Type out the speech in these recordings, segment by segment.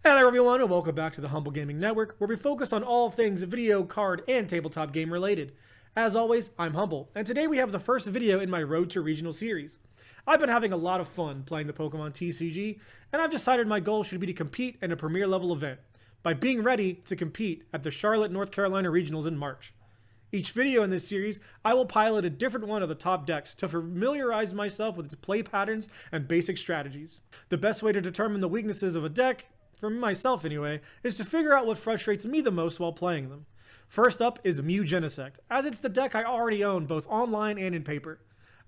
Hello everyone and welcome back to the Humble Gaming Network, where we focus on all things video, card, and tabletop game related. As always, I'm Humble, and today we have the first video in my Road to Regional series. I've been having a lot of fun playing the Pokémon TCG, and I've decided my goal should be to compete in a premier level event, by being ready to compete at the Charlotte, North Carolina Regionals in March. Each video in this series, I will pilot a different one of the top decks to familiarize myself with its play patterns and basic strategies. The best way to determine the weaknesses of a deck, for myself anyway, is to figure out what frustrates me the most while playing them. First up is Mew Genesect, as it's the deck I already own both online and in paper.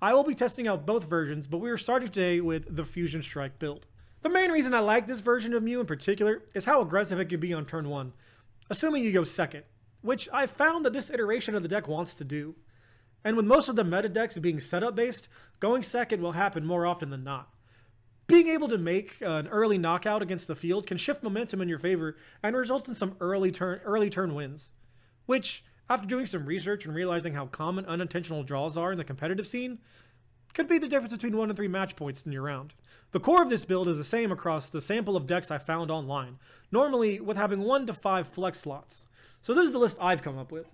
I will be testing out both versions, but we are starting today with the Fusion Strike build. The main reason I like this version of Mew in particular is how aggressive it can be on turn 1, assuming you go second, which I've found that this iteration of the deck wants to do. And with most of the meta decks being setup based, going second will happen more often than not. Being able to make an early knockout against the field can shift momentum in your favor and result in some early turn wins, which, after doing some research and realizing how common unintentional draws are in the competitive scene, could be the difference between 1 and 3 match points in your round. The core of this build is the same across the sample of decks I found online, normally with having 1 to 5 flex slots. So this is the list I've come up with.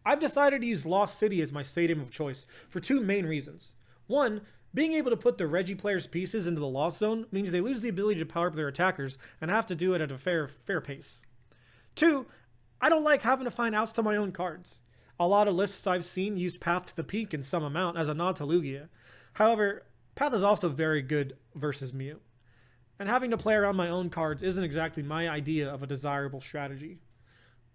I've decided to use Lost City as my stadium of choice for 2 main reasons. 1, being able to put the Reggie players' pieces into the Lost Zone means they lose the ability to power up their attackers and have to do it at a fair pace. 2, I don't like having to find outs to my own cards. A lot of lists I've seen use Path to the Peak in some amount as a nod to Lugia. However, Path is also very good versus Mew, and having to play around my own cards isn't exactly my idea of a desirable strategy.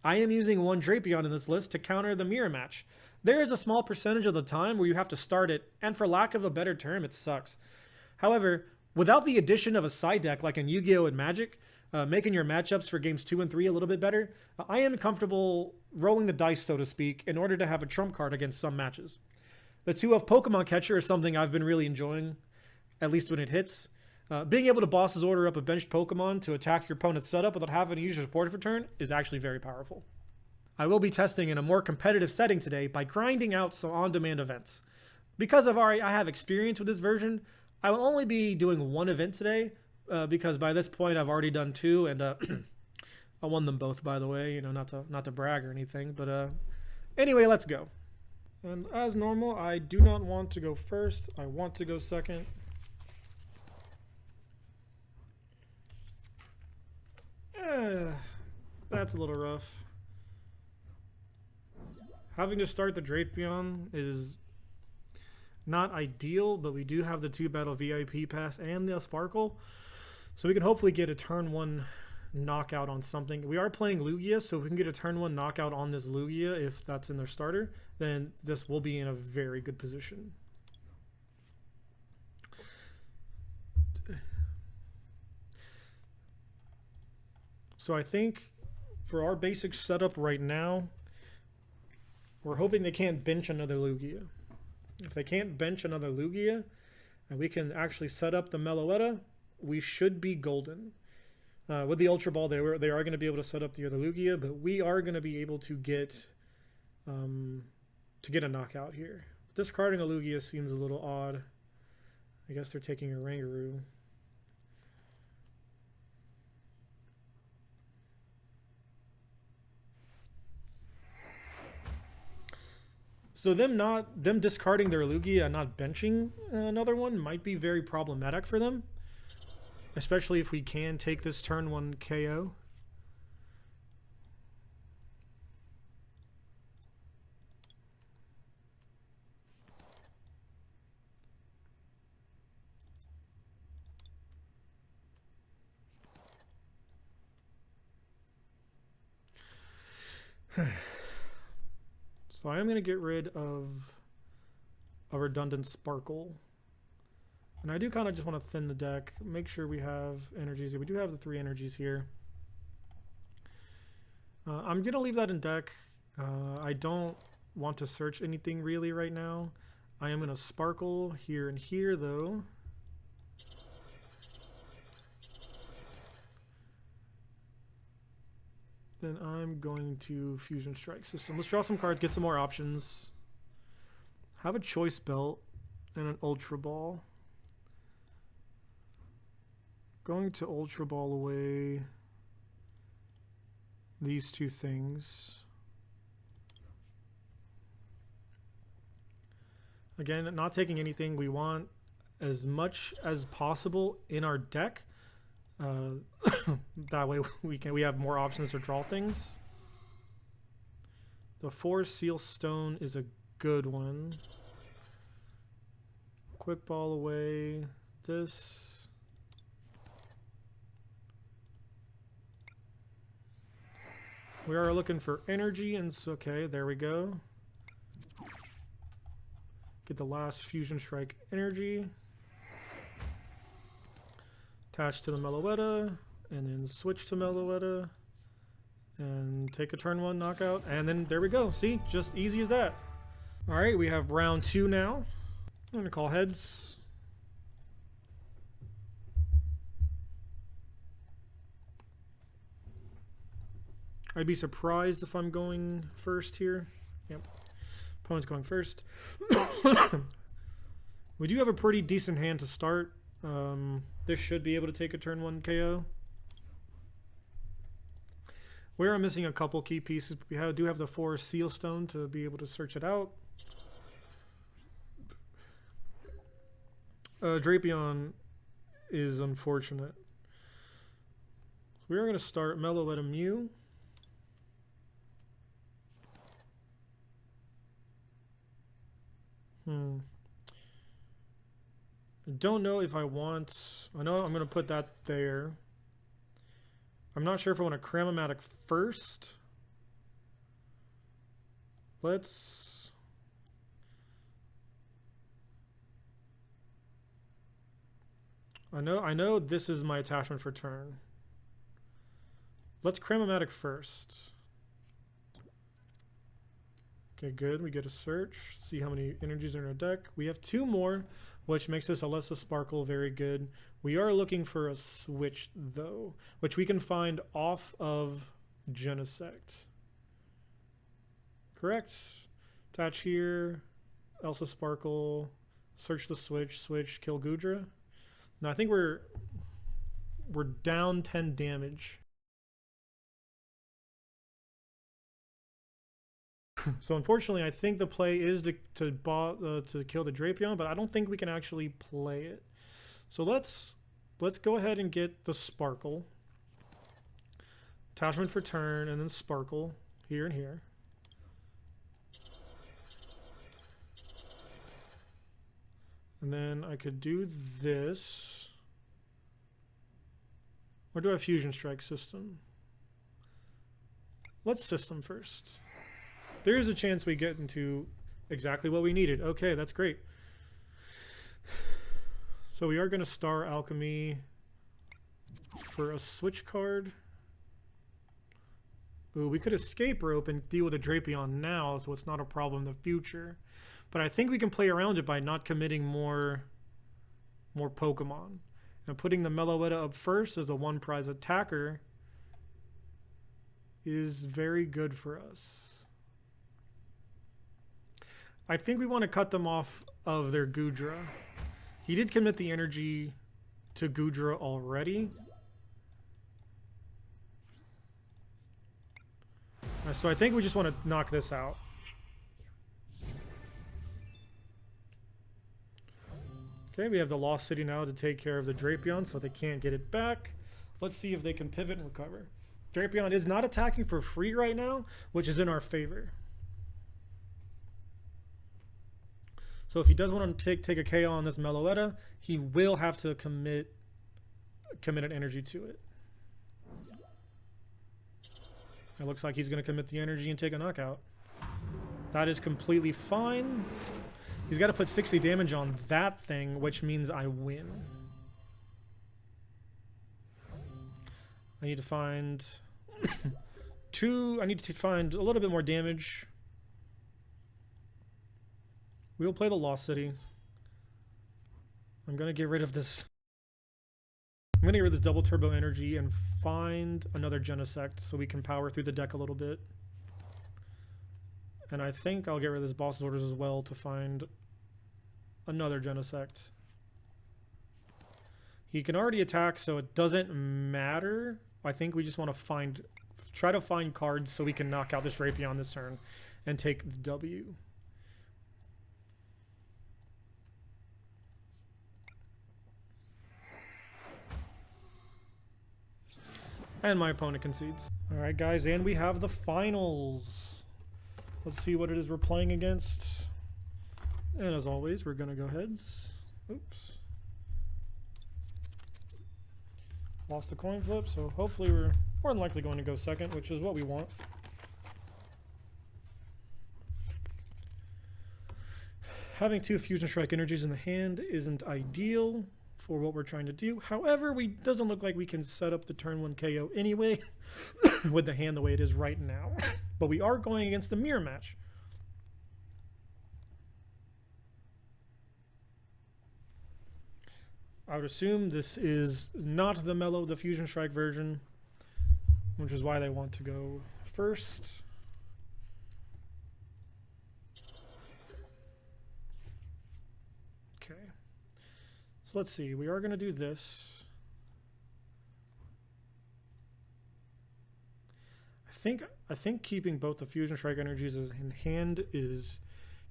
I am using one Drapion in this list to counter the mirror match. There is a small percentage of the time where you have to start it, and for lack of a better term, it sucks. However, without the addition of a side deck like in Yu-Gi-Oh! And Magic, making your matchups for games 2 and 3 a little bit better, I am comfortable rolling the dice, so to speak, in order to have a trump card against some matches. The 2-of Pokemon Catcher is something I've been really enjoying, at least when it hits. Being able to boss's order up a benched Pokemon to attack your opponent's setup without having to use your support for turn is actually very powerful. I will be testing in a more competitive setting today by grinding out some on-demand events. Because I have experience with this version, I will only be doing 1 event today, because by this point I've already done 2, and I won them both, by the way, not to brag or anything, but anyway, let's go. And as normal, I do not want to go first, I want to go second. That's a little rough. Having to start the Drapion is not ideal, but we do have the 2-battle VIP pass and the Sparkle, so we can hopefully get a turn 1 knockout on something. We are playing Lugia, so if we can get a turn 1 knockout on this Lugia, if that's in their starter, then this will be in a very good position. So I think for our basic setup right now, we're hoping they can't bench another Lugia. If they can't bench another Lugia, and we can actually set up the Meloetta, we should be golden. With the Ultra Ball, they are going to be able to set up the other Lugia, but we are going to be able to get a knockout here. Discarding a Lugia seems a little odd. I guess they're taking a Rangaroo. So them discarding their Lugia and not benching another one might be very problematic for them, especially if we can take this turn 1 KO. So I am going to get rid of a redundant Sparkle. And I do kind of just want to thin the deck, make sure we have energies. We do have the 3 energies here. I'm going to leave that in deck. I don't want to search anything really right now. I am going to Sparkle here and here though. Then I'm going to Fusion Strike System. Let's draw some cards, get some more options. Have a Choice Belt and an Ultra Ball. Going to Ultra Ball away. these two things. Again, not taking anything. We want as much as possible in our deck. That way we have more options to draw things. The 4 Seal Stone is a good one. Quick ball away. This. We are looking for energy, and so, okay, there we go. Get the last Fusion Strike energy. Attach to the Meloetta, and then switch to Meloetta. And take a turn 1 knockout, and then there we go. See, just easy as that. Alright, we have round 2 now. I'm gonna call heads. I'd be surprised if I'm going first here. Yep. Opponent's going first. We do have a pretty decent hand to start. This should be able to take a turn 1 KO. We are missing a couple key pieces, but we do have the 4 Seal Stone to be able to search it out. Drapion is unfortunate. We are going to start Meloetta Mew. I don't know if I want... I know I'm going to put that there. I'm not sure if I want to Cram-O-Matic first. Let's... I know this is my attachment for turn. Let's Cram-O-Matic first. Okay, good. We get a search. See how many energies are in our deck. We have 2 more, which makes this Alessa Sparkle very good. We are looking for a switch, though, which we can find off of Genesect. Correct. Attach here. Alessa Sparkle. Search the switch, kill Goodra. Now I think we're down 10 damage. So unfortunately, I think the play is to kill the Drapion, but I don't think we can actually play it. So let's go ahead and get the Sparkle. Attachment for turn, and then Sparkle here and here. And then I could do this. Or do I Fusion Strike System? Let's System first. There is a chance we get into exactly what we needed. Okay, that's great. So we are going to star Alchemy for a switch card. Ooh, we could Escape Rope and deal with a Drapion now, so it's not a problem in the future. But I think we can play around it by not committing more Pokemon. And putting the Meloetta up first as a 1 prize attacker is very good for us. I think we want to cut them off of their Goodra. He did commit the energy to Goodra already. So I think we just want to knock this out. Okay, we have the Lost City now to take care of the Drapion so they can't get it back. Let's see if they can pivot and recover. Drapion is not attacking for free right now, which is in our favor. So if he does want to take a KO on this Meloetta, he will have to commit an energy to it. It looks like he's going to commit the energy and take a knockout. That is completely fine. He's got to put 60 damage on that thing, which means I win. I need to find I need to find a little bit more damage. We will play the Lost City. I'm going to get rid of this. I'm going to get rid of this double turbo energy and find another Genesect so we can power through the deck a little bit. And I think I'll get rid of this Boss's Orders as well to find another Genesect. He can already attack, so it doesn't matter. I think we just want to find try to find cards so we can knock out this Drapion this turn and take the W. And my opponent concedes. Alright guys, and we have the finals. Let's see what it is we're playing against. And as always, we're gonna go heads. Oops. Lost the coin flip, so hopefully we're more than likely going to go second, which is what we want. Having 2 Fusion Strike energies in the hand isn't ideal for what we're trying to do. However, doesn't look like we can set up the turn 1 KO anyway with the hand the way it is right now. But we are going against the mirror match. I would assume this is not the Fusion Strike version, which is why they want to go first. Okay. So let's see, we are going to do this. I think keeping both the Fusion Strike energies in hand is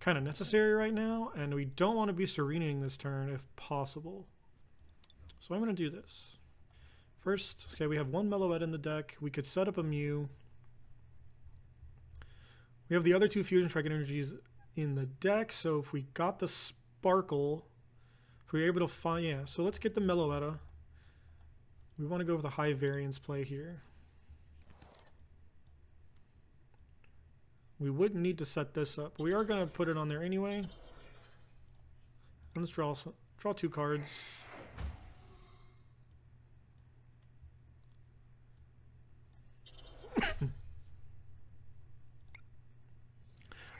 kind of necessary right now, and we don't want to be Serenaing this turn if possible. So I'm going to do this. First, okay, we have 1 Meloetta in the deck. We could set up a Mew. We have the other 2 Fusion Strike energies in the deck, so if we got the Sparkle, if we were able to find, yeah, so let's get the Meloetta. We want to go with a high variance play here. We wouldn't need to set this up, but we are going to put it on there anyway. And let's draw 2 cards.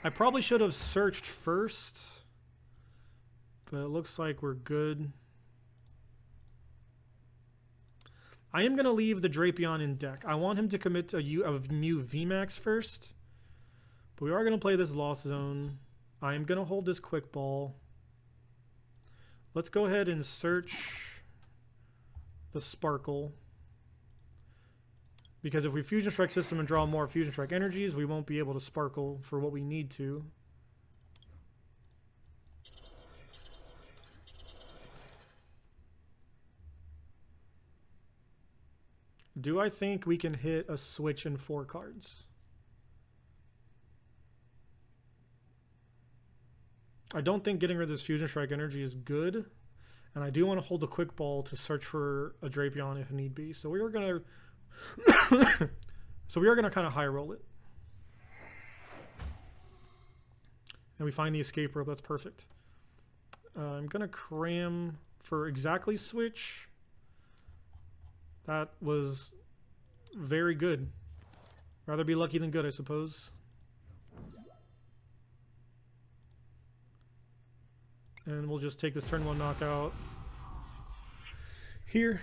I probably should have searched first, but it looks like we're good. I am going to leave the Drapion in deck. I want him to commit to a Mew VMAX first, but we are going to play this Lost Zone. I am going to hold this Quick Ball. Let's go ahead and search the Sparkle. Because if we Fusion Strike system and draw more Fusion Strike energies, we won't be able to Sparkle for what we need to. Do I think we can hit a switch in 4 cards? I don't think getting rid of this Fusion Strike energy is good. And I do want to hold the Quick Ball to search for a Drapion if need be. So we are going to kind of high roll it. And we find the escape rope. That's perfect. I'm going to cram for exactly switch. That was very good. Rather be lucky than good, I suppose. And we'll just take this turn 1 knockout here.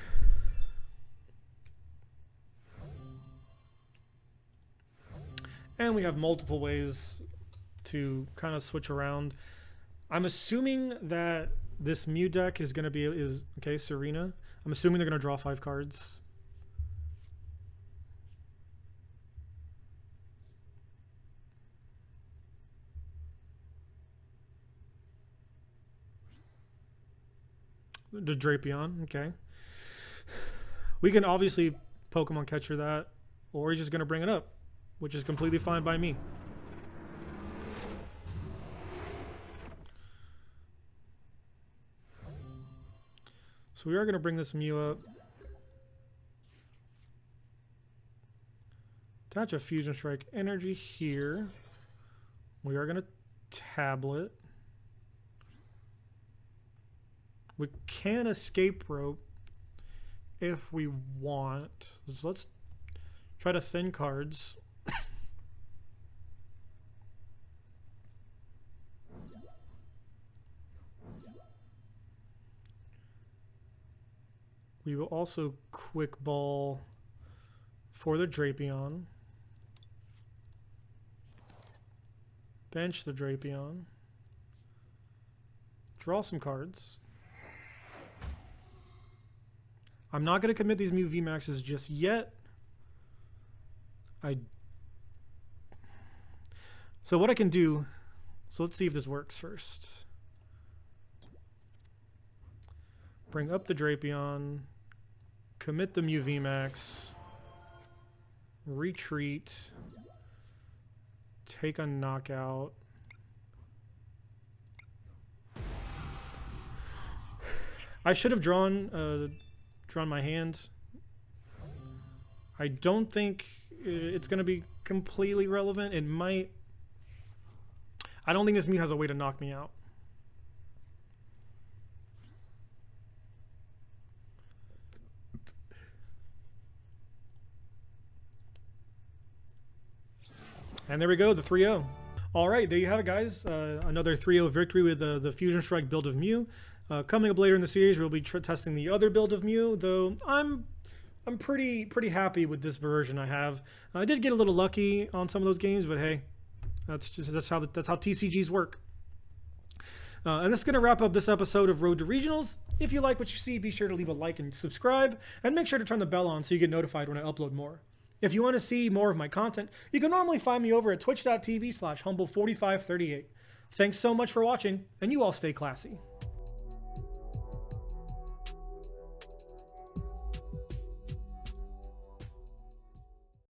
And we have multiple ways to kind of switch around. I'm assuming that this Mew deck is going to be, okay, Serena. I'm assuming they're going to draw 5 cards. The Drapion, okay. We can obviously Pokemon Catcher that, or he's just going to bring it up, which is completely fine by me. So we are going to bring this Mew up. Attach a Fusion Strike energy here. We are going to tablet. We can escape rope if we want. So let's try to thin cards. We will also Quick Ball for the Drapion. Bench the Drapion. Draw some cards. I'm not going to commit these Mew VMAXs just yet. So what I can do, so let's see if this works first. Bring up the Drapion, commit the Mew VMAX, retreat, take a knockout. I should have drawn my hand. I don't think it's going to be completely relevant. It might. I don't think this Mew has a way to knock me out. And there we go, the 3-0. All right, there you have it, guys. Another 3-0 victory with the Fusion Strike build of Mew. Coming up later in the series, we'll be testing the other build of Mew, though I'm pretty happy with this version I have. I did get a little lucky on some of those games, but hey, that's how TCGs work. And that's going to wrap up this episode of Road to Regionals. If you like what you see, be sure to leave a like and subscribe, and make sure to turn the bell on so you get notified when I upload more. If you want to see more of my content, you can normally find me over at twitch.tv/humble4538. Thanks so much for watching, and you all stay classy.